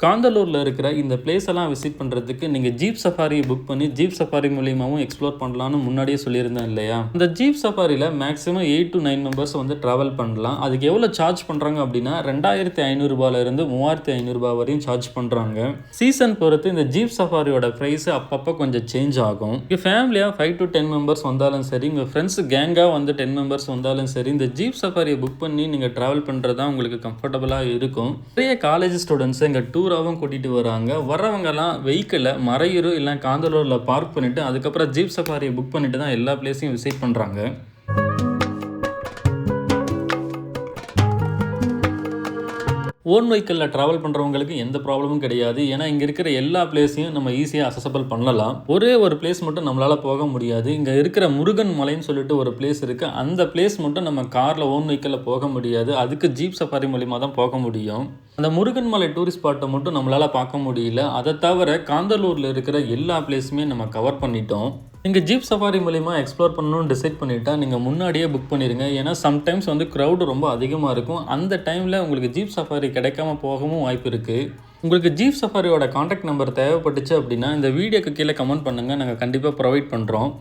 காந்தலூரில் இருக்கிற இந்த பிளேஸ் எல்லாம் விசிட் பண்ணுறதுக்கு நீங்கள் ஜீப் சஃபாரி புக் பண்ணி ஜீப் சஃபாரி மூலியமாகவும் எக்ஸ்ப்ளோர் பண்ணலான்னு முன்னாடியே சொல்லியிருந்தேன் இல்லையா? இந்த ஜீப் சஃபாரியில் மேக்ஸிமம் 8 to 9 மெம்பர்ஸ் வந்து ட்ராவல் பண்ணலாம். அதுக்கு எவ்வளோ சார்ஜ் பண்ணுறாங்க அப்படின்னா 2500 ரூபாயிலிருந்து 3500 ரூபாய் வரையும் சார்ஜ் பண்ணுறாங்க. சீசன் பொறுத்து இந்த ஜீப் சஃபாரியோட ப்ரைஸ் அப்பப்போ கொஞ்சம் சேஞ்ச் ஆகும். இங்கே ஃபேமிலியாக 5 to 10 மெம்பர்ஸ் வந்தாலும் சரி, உங்கள் ஃப்ரெண்ட்ஸ் கேங்காக வந்து 10 மெம்பர்ஸ் வந்தாலும் சரி, இந்த ஜீப் சஃபாரியை புக் பண்ணி நீங்கள் ட்ராவல் பண்ணுறது தான் உங்களுக்கு கம்ஃபர்டபுளாக இருக்கும். நிறைய காலேஜ் ஸ்டூடெண்ட்ஸ் இங்கே டூராகவும் கூட்டிகிட்டு வராங்க. வரவங்கெல்லாம் வெஹிக்கிளை மறையூர் இல்லை காந்தலூரில் பார்க் பண்ணிவிட்டு அதுக்கப்புறம் ஜீப் சஃபாரியை புக் பண்ணிட்டு தான் எல்லா பிளேஸையும் விசிட் பண்ணுறாங்க. ஓன் வெஹிக்கிளில் ட்ராவல் பண்ணுறவங்களுக்கு எந்த ப்ராப்ளமும் கிடையாது. ஏன்னா இங்கே இருக்கிற எல்லா பிளேஸையும் நம்ம ஈஸியாக அசசபிள் பண்ணலாம். ஒரே ஒரு பிளேஸ் மட்டும் நம்மளால் போக முடியாது. இங்கே இருக்கிற முருகன் மலைன்னு சொல்லிட்டு ஒரு பிளேஸ் இருக்குது. அந்த பிளேஸ் மட்டும் நம்ம காரில் ஓன் வெஹிக்கிளில் போக முடியாது. அதுக்கு ஜீப் சஃபாரி மூலிமா தான் போக முடியும். அந்த முருகன் மலை டூரிஸ்ட் ஸ்பாட்டை மட்டும் நம்மளால் பார்க்க முடியல. அதை தவிர காந்தலூரில் இருக்கிற எல்லா பிளேஸுமே நம்ம கவர் பண்ணிட்டோம். நீங்கள் ஜீப் சஃபாரி மூலிமா எக்ஸ்ப்ளோர் பண்ணணும்னு டிசைட் பண்ணிட்டா நீங்கள் முன்னாடியே புக் பண்ணிடுங்க. ஏன்னா சம்டைம்ஸ் வந்து க்ரௌடு ரொம்ப அதிகமாக இருக்கும். அந்த டைமில் உங்களுக்கு ஜீப் சஃபாரி கிடைக்காம போகவும் வாய்ப்பு இருக்குது. உங்களுக்கு ஜீப் சஃபாரியோட கான்டாக்ட் நம்பர் தேவைப்பட்டுச்சு அப்படின்னா இந்த வீடியோக்கு கீழே கமெண்ட் பண்ணுங்கள். நாங்கள் கண்டிப்பாக ப்ரொவைட் பண்ணுறோம்.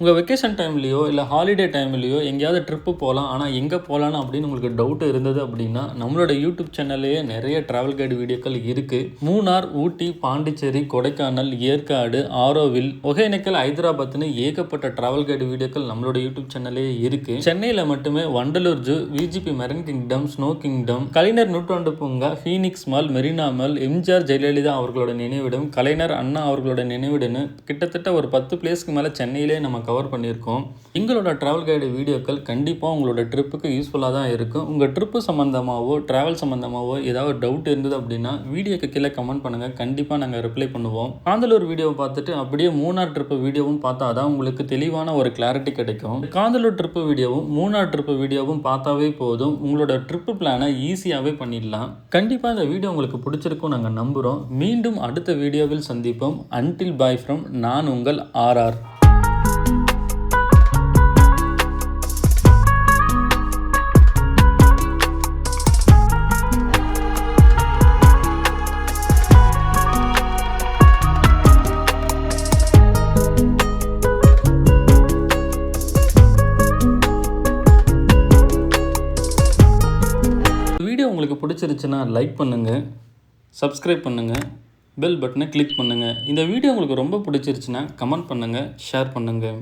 உங்கள் வெக்கேஷன் டைம்லேயோ இல்லை ஹாலிடே டைம்லேயோ எங்கேயாவது ட்ரிப்பு போகலாம், ஆனால் எங்கே போகலான்னு அப்படின்னு உங்களுக்கு டவுட் இருந்தது அப்படின்னா நம்மளோட யூடியூப் சேனல்லையே நிறைய ட்ராவல் கைடு வீடியோக்கள் இருக்குது. மூணார், ஊட்டி, பாண்டிச்சேரி, கொடைக்கானல், ஏற்காடு, ஆரோவில், ஒகேனக்கல், ஹைதராபாத்னு ஏகப்பட்ட ட்ராவல் கைடு வீடியோக்கள் நம்மளோட யூடியூப் சேனல்லே இருக்குது. சென்னையில் மட்டுமே Vandalur zoo, VGP marine kingdom, snow kingdom, Kalaignar நூற்றாண்டு பூங்கா, Phoenix mall, Marina mall, MGR Jayalalithaa அவர்களோட நினைவிடம், கலைஞர் அண்ணா அவர்களோட நினைவிடம்னு கிட்டத்தட்ட ஒரு 10 பிளேஸ்க்கு மேலே சென்னையிலே நம்ம கவர் பண்ணியிருக்கோம். எங்களோட ட்ராவல் கைடு வீடியோக்கள் கண்டிப்பாக உங்களோட ட்ரிப்புக்கு யூஸ்ஃபுல்லாக தான் இருக்கும். உங்கள் ட்ரிப்பு சம்மந்தமாகவோ ட்ராவல் சம்மந்தமாகவோ ஏதாவது டவுட் இருந்தது அப்படின்னா வீடியோக்கு கீழே கமெண்ட் பண்ணுங்கள். கண்டிப்பாக நாங்கள் ரிப்ளை பண்ணுவோம். காந்தலூர் வீடியோவை பார்த்துட்டு அப்படியே மூணார் ட்ரிப்பு வீடியோவும் பார்த்தா தான் உங்களுக்கு தெளிவான ஒரு கிளாரிட்டி கிடைக்கும். காந்தலூர் ட்ரிப்பு வீடியோவும் மூணார் ட்ரிப்பு வீடியோவும் பார்த்தாவே போதும், உங்களோட ட்ரிப்பு பிளானை ஈஸியாகவே பண்ணிடலாம். கண்டிப்பாக இந்த வீடியோ உங்களுக்கு பிடிச்சிருக்கும் நாங்கள் நம்புகிறோம். மீண்டும் அடுத்த வீடியோவில் சந்திப்போம். அன்டில் பாய் ஃப்ரம் நான் உங்கள் RR. உங்களுக்கு பிடிச்சிருச்சுன்னா லைக் பண்ணுங்கள், சப்ஸ்கிரைப் பண்ணுங்கள், பெல் பட்டனை கிளிக் பண்ணுங்கள். இந்த வீடியோ உங்களுக்கு ரொம்ப பிடிச்சிருச்சுன்னா கமெண்ட் பண்ணுங்கள், ஷேர் பண்ணுங்கள்.